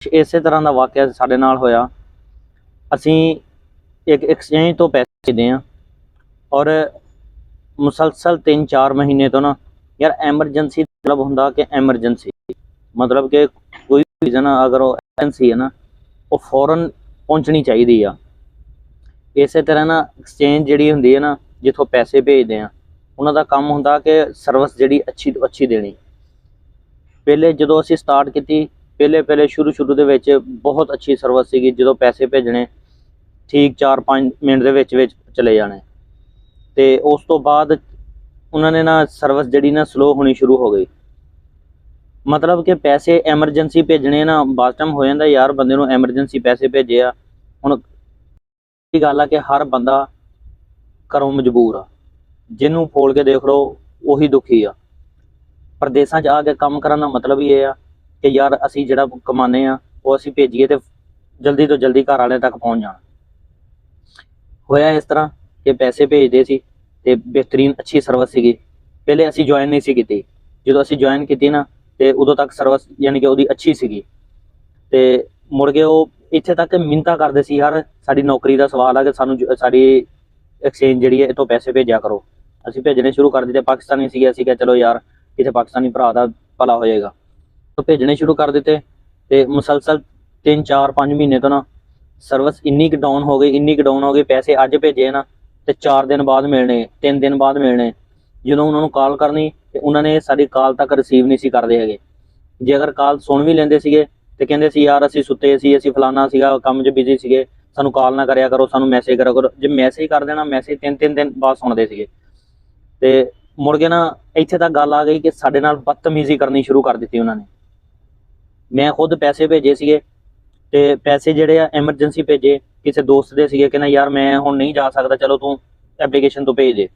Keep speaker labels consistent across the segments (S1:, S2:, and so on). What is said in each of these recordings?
S1: ਇਸੇ ਤਰ੍ਹਾਂ ਦਾ ਵਾਕਿਆ ਸਾਡੇ ਨਾਲ ਹੋਇਆ। ਅਸੀਂ ਇੱਕ ਐਕਸਚੇਂਜ ਤੋਂ ਪੈਸੇ ਦੇ ਆ ਔਰ ਮੁਸਲਸਲ 3-4 ਮਹੀਨੇ ਤੋਂ ਨਾ ਯਾਰ ਐਮਰਜੈਂਸੀ ਮਤਲਬ ਹੁੰਦਾ ਕਿ ਐਮਰਜੈਂਸੀ ਮਤਲਬ ਕਿ ਕੋਈ ਰੀਜ਼ਨ ਅਗਰ ਉਹ ਐਮਰਜੈਂਸੀ ਹੈ ਨਾ ਉਹ ਫੌਰਨ ਪਹੁੰਚਣੀ ਚਾਹੀਦੀ ਆ। ਇਸੇ ਤਰ੍ਹਾਂ ਨਾ ਐਕਸਚੇਂਜ ਜਿਹੜੀ ਹੁੰਦੀ ਹੈ ਨਾ ਜਿੱਥੋਂ ਪੈਸੇ ਭੇਜਦੇ ਆ ਉਹਨਾਂ ਦਾ ਕੰਮ ਹੁੰਦਾ ਕਿ ਸਰਵਿਸ ਜਿਹੜੀ ਅੱਛੀ ਤੋਂ ਅੱਛੀ ਦੇਣੀ। ਪਹਿਲੇ ਜਦੋਂ ਅਸੀਂ ਸਟਾਰਟ ਕੀਤੀ ਪਹਿਲੇ ਸ਼ੁਰੂ ਦੇ ਵਿੱਚ ਬਹੁਤ ਅੱਛੀ ਸਰਵਿਸ ਸੀਗੀ। ਜਦੋਂ ਪੈਸੇ ਭੇਜਣੇ ਠੀਕ 4-5 ਮਿੰਟ ਦੇ ਵਿੱਚ ਚਲੇ ਜਾਣੇ ਤੇ ਉਸ ਤੋਂ ਬਾਅਦ ਉਹਨਾਂ ਨੇ ਨਾ ਸਰਵਿਸ ਜਿਹੜੀ ਨਾ ਸਲੋ ਹੋਣੀ ਸ਼ੁਰੂ ਹੋ ਗਈ। ਮਤਲਬ ਕਿ ਪੈਸੇ ਐਮਰਜੈਂਸੀ ਭੇਜਣੇ ਨਾ ਬਾਅਦ ਟਾਈਮ ਹੋ ਜਾਂਦਾ ਯਾਰ ਬੰਦੇ ਨੂੰ ਐਮਰਜੈਂਸੀ ਪੈਸੇ ਭੇਜੇ ਆ। ਹੁਣ ਇਹ ਗੱਲ ਆ ਕਿ ਹਰ ਬੰਦਾ ਘਰੋਂ ਮਜਬੂਰ ਆ, ਜਿਹਨੂੰ ਫੋਲ ਕੇ ਦੇਖ ਲਓ ਉਹੀ ਦੁਖੀ ਆ। ਪ੍ਰਦੇਸਾਂ 'ਚ ਆ ਕੇ ਕੰਮ ਕਰਨ ਦਾ ਮਤਲਬ ਹੀ ਇਹ ਆ ਕਿ ਯਾਰ ਅਸੀਂ ਜਿਹੜਾ ਕਮਾਉਂਦੇ ਆ ਉਹ ਅਸੀਂ ਭੇਜੀਏ ਤੇ ਜਲਦੀ ਤੋਂ ਜਲਦੀ ਘਰ ਵਾਲਿਆਂ ਤੱਕ ਪਹੁੰਚ ਜਾਣ। ਹੋਇਆ ਇਸ ਤਰ੍ਹਾਂ ਕਿ ਪੈਸੇ ਭੇਜਦੇ ਸੀ ਤੇ ਬਿਹਤਰੀਨ ਅੱਛੀ ਸਰਵਿਸ ਸੀਗੀ। ਪਹਿਲੇ ਅਸੀਂ ਜੁਆਇਨ ਨਹੀਂ ਸੀ ਕੀਤੀ, ਜਦੋਂ ਅਸੀਂ ਜੁਆਇਨ ਕੀਤੀ ਨਾ ਤੇ ਉਦੋਂ ਤੱਕ ਸਰਵਿਸ ਯਾਨੀ ਕਿ ਉਹਦੀ ਅੱਛੀ ਸੀਗੀ ਤੇ ਮੁੜ ਕੇ ਉਹ ਇੱਥੇ ਤੱਕ ਮਿੰਨਤਾਂ ਕਰਦੇ ਸੀ ਯਾਰ ਸਾਡੀ ਨੌਕਰੀ ਦਾ ਸਵਾਲ ਆ ਕਿ ਸਾਨੂੰ ਸਾਡੀ ਐਕਸਚੇਂਜ ਜਿਹੜੀ ਹੈ ਇਹ ਤੋਂ ਪੈਸੇ ਭੇਜਿਆ ਕਰੋ। ਅਸੀਂ ਭੇਜਣੇ ਸ਼ੁਰੂ ਕਰ ਦਿੱਤੇ। ਪਾਕਿਸਤਾਨੀ ਸੀਗੇ, ਅਸੀਂ ਕਿਹਾ ਚਲੋ ਯਾਰ ਕਿਸੇ ਪਾਕਿਸਤਾਨੀ ਭਰਾ ਦਾ ਭਲਾ ਹੋ ਜਾਏਗਾ ਤਾਂ ਭੇਜਣੇ ਸ਼ੁਰੂ ਕਰ ਦਿੱਤੇ ਤੇ ਮੁਸਲਸਲ 3-4-5 ਮਹੀਨੇ ਤੋਂ ਨਾ ਸਰਵਿਸ ਇੰਨੀ ਕੁ ਡਾਊਨ ਹੋ ਗਈ ਪੈਸੇ ਅੱਜ ਭੇਜੇ ਨਾ ਤੇ 4 ਦਿਨ ਬਾਅਦ ਮਿਲਣੇ, 3 ਦਿਨ ਬਾਅਦ ਮਿਲਣੇ। ਜਦੋਂ ਉਹਨਾਂ ਨੂੰ ਕਾਲ ਕਰਨੀ ਤੇ ਉਹਨਾਂ ਨੇ ਸਾਡੀ ਕਾਲ ਤੱਕ ਰਿਸੀਵ ਨਹੀਂ ਸੀ ਕਰਦੇ ਹੈਗੇ। ਜੇ ਅਗਰ ਕਾਲ ਸੁਣ ਵੀ ਲੈਂਦੇ ਸੀਗੇ ਤੇ ਕਹਿੰਦੇ ਸੀ ਯਾਰ ਅਸੀਂ ਸੁੱਤੇ ਸੀ, ਅਸੀਂ ਫਲਾਨਾ ਸੀਗਾ ਕੰਮ 'ਚ ਬਿਜ਼ੀ ਸੀਗੇ, ਸਾਨੂੰ ਕਾਲ ਨਾ ਕਰਿਆ ਕਰੋ, ਸਾਨੂੰ ਮੈਸੇਜ ਕਰਿਆ ਕਰੋ। ਜੇ ਮੈਸੇਜ ਕਰ ਦੇਣਾ ਮੈਸੇਜ 3-3 ਦਿਨ ਬਾਅਦ ਸੁਣਦੇ ਸੀਗੇ ਤੇ ਮੁੜ ਕੇ ਨਾ ਇੱਥੇ ਤੱਕ ਗੱਲ ਆ ਗਈ ਕਿ ਸਾਡੇ ਨਾਲ ਬਦਤਮੀਜ਼ੀ ਕਰਨੀ ਸ਼ੁਰੂ ਕਰ ਦਿੱਤੀ ਉਹਨਾਂ ਨੇ। ਮੈਂ ਖੁਦ ਪੈਸੇ ਭੇਜੇ ਸੀਗੇ ਤੇ ਪੈਸੇ ਜਿਹੜੇ ਆ ਐਮਰਜੈਂਸੀ ਭੇਜੇ ਕਿਸੇ ਦੋਸਤ ਦੇ ਸੀਗੇ, ਕਹਿੰਦਾ ਯਾਰ ਮੈਂ ਹੁਣ ਨਹੀਂ ਜਾ ਸਕਦਾ, ਚਲੋ ਤੂੰ ਐਪਲੀਕੇਸ਼ਨ ਤੋਂ ਭੇਜ ਦੇ।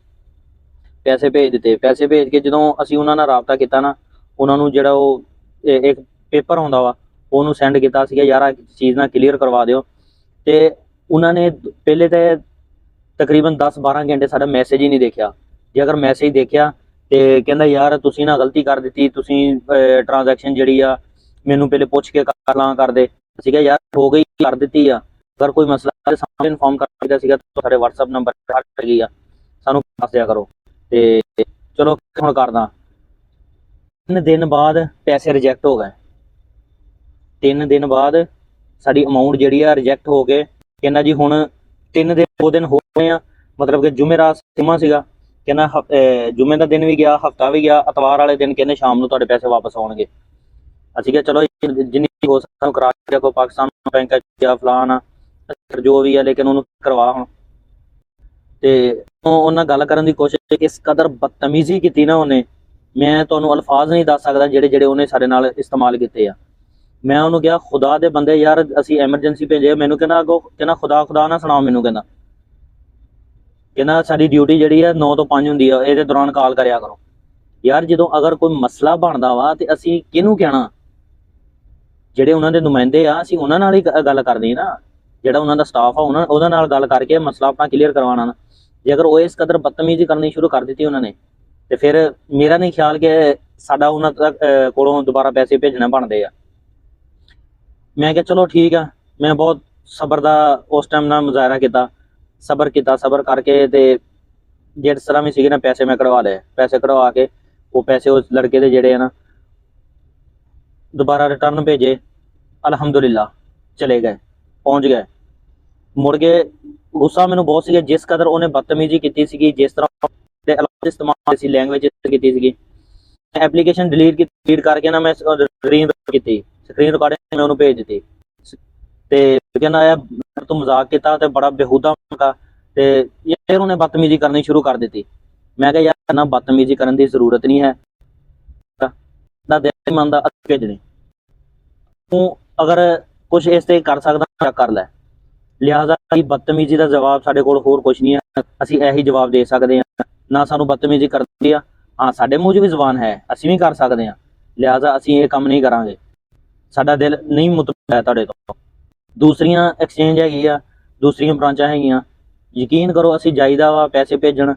S1: ਪੈਸੇ ਭੇਜ ਦਿੱਤੇ। ਪੈਸੇ ਭੇਜ ਕੇ ਜਦੋਂ ਅਸੀਂ ਉਹਨਾਂ ਨਾਲ ਰਾਬਤਾ ਕੀਤਾ ਨਾ ਉਹਨਾਂ ਨੂੰ ਜਿਹੜਾ ਉਹ ਇੱਕ ਪੇਪਰ ਆਉਂਦਾ ਵਾ ਉਹਨੂੰ ਸੈਂਡ ਕੀਤਾ ਸੀਗਾ ਯਾਰ ਚੀਜ਼ ਨਾਲ ਕਲੀਅਰ ਕਰਵਾ ਦਿਓ ਤੇ ਉਹਨਾਂ ਨੇ ਪਹਿਲੇ ਤਾਂ ਤਕਰੀਬਨ 10-12 ਘੰਟੇ ਸਾਡਾ ਮੈਸੇਜ ਹੀ ਨਹੀਂ ਦੇਖਿਆ। ਜੇ ਅਗਰ ਮੈਸੇਜ ਦੇਖਿਆ ਤੇ ਕਹਿੰਦਾ ਯਾਰ ਤੁਸੀਂ ਨਾ ਗਲਤੀ ਕਰ ਦਿੱਤੀ, ਤੁਸੀਂ ਟ੍ਰਾਂਜੈਕਸ਼ਨ ਜਿਹੜੀ ਆ ਮੈਨੂੰ ਪਹਿਲੇ ਪੁੱਛ ਕੇ ਕਰਦੇ ਸੀਗਾ ਯਾਰ ਹੋ ਗਈ ਕਰ ਦਿੱਤੀ ਆ। ਅਗਰ ਕੋਈ ਮਸਲਾ ਸਾਨੂੰ ਇਨਫੋਰਮ ਕਰ ਦਿੱਤਾ ਸੀਗਾ ਤੁਹਾਡੇ WhatsApp ਨੰਬਰ ਹਟ ਗਈ ਆ, ਸਾਨੂੰ ਦੱਸ ਦਿਆ ਕਰੋ। ਤੇ ਚਲੋ ਹੁਣ ਕਰਦਾ। 3 ਦਿਨ ਬਾਅਦ ਪੈਸੇ ਰਿਜੈਕਟ ਹੋ ਗਏ। 3 ਦਿਨ ਬਾਅਦ ਸਾਡੀ ਅਮਾਊਂਟ ਜਿਹੜੀ ਆ ਰਿਜੈਕਟ ਹੋ ਕੇ ਕਹਿੰਦਾ ਜੀ ਹੁਣ 2 ਦਿਨ ਹੋ ਗਏ ਆ, ਮਤਲਬ ਕਿ ਜੁਮੇਰਾਤ ਸਿਮਾ ਸੀਗਾ, ਕਹਿੰਦਾ ਜੁਮੇ ਦਾ ਦਿਨ ਵੀ ਗਿਆ, ਹਫਤਾ ਵੀ ਗਿਆ, ਐਤਵਾਰ ਵਾਲੇ ਦਿਨ ਕਹਿੰਦੇ ਸ਼ਾਮ ਨੂੰ ਤੁਹਾਡੇ ਪੈਸੇ ਵਾਪਸ ਆਉਣਗੇ। ਅਸੀਂ ਕਿਹਾ ਚਲੋ ਜਿੰਨੀ ਹੋ ਸਕਦਾ ਕਰਾ ਕੇ ਕੋਈ ਪਾਕਿਸਤਾਨ ਬੈਂਕ ਜਾਂ ਫਲਾਨ ਜੋ ਵੀ ਹੈ ਲੇਕਿਨ ਉਹਨੂੰ ਕਰਵਾ ਹੁਣ। ਤੇ ਉਹਨਾਂ ਗੱਲ ਕਰਨ ਦੀ ਕੋਸ਼ਿਸ਼ ਇਸ ਕਦਰ ਬਦਤਮੀਜ਼ੀ ਕੀਤੀ ਨਾ ਉਹਨੇ, ਮੈਂ ਤੁਹਾਨੂੰ ਅਲਫਾਜ਼ ਨਹੀਂ ਦੱਸ ਸਕਦਾ ਜਿਹੜੇ ਉਹਨੇ ਸਾਡੇ ਨਾਲ ਇਸਤੇਮਾਲ ਕੀਤੇ ਆ। ਮੈਂ ਉਹਨੂੰ ਕਿਹਾ ਖੁਦਾ ਦੇ ਬੰਦੇ ਯਾਰ ਅਸੀਂ ਐਮਰਜੈਂਸੀ ਭੇਜੇ, ਮੈਨੂੰ ਕਹਿੰਦਾ ਅੱਗੋਂ ਕਹਿੰਦਾ ਖੁਦਾ ਨਾ ਸੁਣਾਓ ਮੈਨੂੰ, ਕਹਿੰਦਾ ਸਾਡੀ ਡਿਊਟੀ ਜਿਹੜੀ ਆ 9 ਤੋਂ 5 ਹੁੰਦੀ ਆ, ਇਹਦੇ ਦੌਰਾਨ ਕਾਲ ਕਰਿਆ ਕਰੋ। ਯਾਰ ਜਦੋਂ ਅਗਰ ਕੋਈ ਮਸਲਾ ਬਣਦਾ ਵਾ ਤੇ ਅਸੀਂ ਕਿਹਨੂੰ ਕਹਿਣਾ? ਜਿਹੜੇ ਉਹਨਾਂ ਦੇ ਨੁਮਾਇੰਦੇ ਆ ਅਸੀਂ ਉਹਨਾਂ ਨਾਲ ਹੀ ਗੱਲ ਕਰਨੀ ਨਾ, ਜਿਹੜਾ ਉਹਨਾਂ ਦਾ ਸਟਾਫ ਆ ਉਹਨਾਂ ਨਾਲ ਗੱਲ ਕਰਕੇ ਮਸਲਾ ਆਪਣਾ ਕਲੀਅਰ ਕਰਵਾਉਣਾ ਨਾ। ਜੇ ਅਗਰ ਉਹ ਇਸ ਕਦਰ ਬਦਤਮੀਜ਼ੀ ਕਰਨੀ ਸ਼ੁਰੂ ਕਰ ਦਿੱਤੀ ਉਹਨਾਂ ਨੇ ਤੇ ਫਿਰ ਮੇਰਾ ਨਹੀਂ ਖਿਆਲ ਕਿ ਸਾਡਾ ਉਹਨਾਂ ਕੋਲੋਂ ਦੁਬਾਰਾ ਪੈਸੇ ਭੇਜਣਾ ਬਣਦੇ ਆ। ਮੈਂ ਕਿਹਾ ਚਲੋ ਠੀਕ ਆ। ਮੈਂ ਬਹੁਤ ਸਬਰ ਦਾ ਉਸ ਟਾਈਮ ਨਾਲ ਮੁਜ਼ਾਹਰਾ ਕੀਤਾ, ਸਬਰ ਕਰਕੇ ਤੇ ਜਿਸ ਤਰ੍ਹਾਂ ਵੀ ਸੀਗੇ ਨਾ ਪੈਸੇ ਮੈਂ ਕਢਵਾ ਲਏ। ਪੈਸੇ ਕਢਵਾ ਕੇ ਉਹ ਪੈਸੇ ਉਸ ਲੜਕੇ ਦੇ ਜਿਹੜੇ ਆ ਨਾ ਦੁਬਾਰਾ ਰਿਟਰਨ ਭੇਜੇ। ਅਲਹਮਦੁਲਿਲਾ ਚਲੇ ਗਏ, ਪਹੁੰਚ ਗਏ। ਮੁੜ ਕੇ ਗੁੱਸਾ ਮੈਨੂੰ ਬਹੁਤ ਸੀਗਾ ਜਿਸ ਕਦਰ ਉਹਨੇ ਬਦਤਮੀਜ਼ੀ ਕੀਤੀ ਸੀਗੀ, ਜਿਸ ਤਰ੍ਹਾਂ ਦੇ ਅਲਫਾਜ਼ ਇਸਤੇਮਾਲ ਸੀ, ਲੈਂਗੁਏਜ ਕੀਤੀ ਸੀਗੀ। ਐਪਲੀਕੇਸ਼ਨ ਡਿਲੀਟ ਕਰਕੇ ਨਾ ਮੈਂ ਸਕਰੀਨ ਰਿਕਾਰਡਿੰਗ ਮੈਂ ਉਹਨੂੰ ਭੇਜ ਦਿੱਤੀ ਤੇ ਕਹਿੰਦਾ ਆਇਆ ਤੂੰ ਮਜ਼ਾਕ ਕੀਤਾ ਤੇ ਬੜਾ ਬੇਹੂਦਾ ਤੇ ਫਿਰ ਉਹਨੇ ਬਦਤਮੀਜ਼ੀ ਕਰਨੀ ਸ਼ੁਰੂ ਕਰ ਦਿੱਤੀ। ਮੈਂ ਕਿਹਾ ਯਾਰ ਨਾ ਬਦਤਮੀਜ਼ੀ ਕਰਨ ਦੀ ਜ਼ਰੂਰਤ ਨਹੀਂ ਹੈ, ਨਾ ਦਿਲ ਮੰਨਦਾ ਭੇਜਣੇ। ਤੂੰ ਅਗਰ ਕੁਛ ਇਸ ਤੇ ਕਰ ਸਕਦਾ ਕਰ ਲੈ। ਲਿਹਾਜ਼ਾ ਬਦਤਮੀਜ਼ੀ ਦਾ ਜਵਾਬ ਸਾਡੇ ਕੋਲ ਹੋਰ ਕੁਛ ਨਹੀਂ ਹੈ, ਅਸੀਂ ਇਹੀ ਜਵਾਬ ਦੇ ਸਕਦੇ ਹਾਂ। ਨਾ ਸਾਨੂੰ ਬਦਤਮੀਜ਼ੀ ਕਰਦੀ ਆ, ਹਾਂ ਸਾਡੇ ਮੂੰਹ 'ਚ ਵੀ ਜ਼ੁਬਾਨ ਹੈ, ਅਸੀਂ ਵੀ ਕਰ ਸਕਦੇ ਹਾਂ। ਲਿਹਾਜ਼ਾ ਅਸੀਂ ਇਹ ਕੰਮ ਨਹੀਂ ਕਰਾਂਗੇ, ਸਾਡਾ ਦਿਲ ਨਹੀਂ ਮੁਤਮਈਨ ਹੈ ਤੁਹਾਡੇ ਤੋਂ। ਦੂਸਰੀਆਂ ਐਕਸਚੇਂਜ ਹੈਗੀ ਆ, ਦੂਸਰੀਆਂ ਬ੍ਰਾਂਚਾਂ ਹੈਗੀਆਂ, ਯਕੀਨ ਕਰੋ ਅਸੀਂ ਜਾਈਦਾ ਵਾ ਪੈਸੇ ਭੇਜਣ।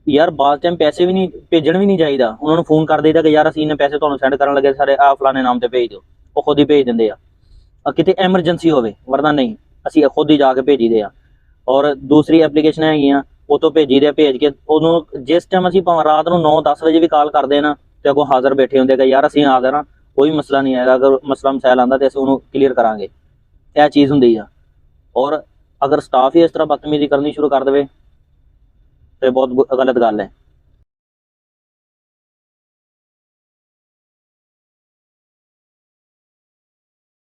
S1: ਯਾਰ ਬਾਅਦ ਟਾਈਮ ਪੈਸੇ ਵੀ ਨਹੀਂ ਭੇਜਣ ਵੀ ਨਹੀਂ ਚਾਹੀਦਾ, ਉਹਨਾਂ ਨੂੰ ਫੋਨ ਕਰ ਦੇਈਦਾ ਕਿ ਯਾਰ ਅਸੀਂ ਇਹਨੇ ਪੈਸੇ ਤੁਹਾਨੂੰ ਸੈਂਡ ਕਰਨ ਲੱਗੇ, ਸਾਡੇ ਆਹ ਫਲਾਣੇ ਨਾਮ ਤੇ ਭੇਜ ਦਿਓ, ਉਹ ਖੁਦ ਹੀ ਭੇਜ ਦਿੰਦੇ ਆ। ਕਿਤੇ ਐਮਰਜੈਂਸੀ ਹੋਵੇ, ਵਰਨਾ ਨਹੀਂ ਅਸੀਂ ਖੁਦ ਹੀ ਜਾ ਕੇ ਭੇਜੀਦੇ ਆ। ਔਰ ਦੂਸਰੀ ਐਪਲੀਕੇਸ਼ਨ ਹੈਗੀਆਂ ਉਹ ਤੋਂ ਭੇਜੀ ਦੇ, ਭੇਜ ਕੇ ਉਹਨੂੰ ਜਿਸ ਟਾਈਮ ਅਸੀਂ ਭਾਵੇਂ ਰਾਤ ਨੂੰ 9-10 ਵਜੇ ਵੀ ਕਾਲ ਕਰਦੇ ਨਾ ਤੇ ਅੱਗੋਂ ਹਾਜ਼ਰ ਬੈਠੇ ਹੁੰਦੇ ਕਿ ਯਾਰ ਅਸੀਂ ਹਾਜ਼ਰ ਹਾਂ, ਕੋਈ ਮਸਲਾ ਨਹੀਂ ਹੈਗਾ, ਅਗਰ ਮਸਲਾ ਮਸਾਇਲ ਆਉਂਦਾ ਤੇ ਅਸੀਂ ਉਹਨੂੰ ਕਲੀਅਰ ਕਰਾਂਗੇ। ਇਹ ਚੀਜ਼ ਹੁੰਦੀ ਆ। ਔਰ ਅਗਰ ਸਟਾਫ ਹੀ ਇਸ ਤਰ੍ਹਾਂ ਬਦਤਮੀਜ਼ੀ ਕਰਨੀ ਸ਼ੁਰੂ ਕਰ ਦੇਵੇ ਤੇ ਬਹੁਤ ਗਲਤ ਗੱਲ ਹੈ।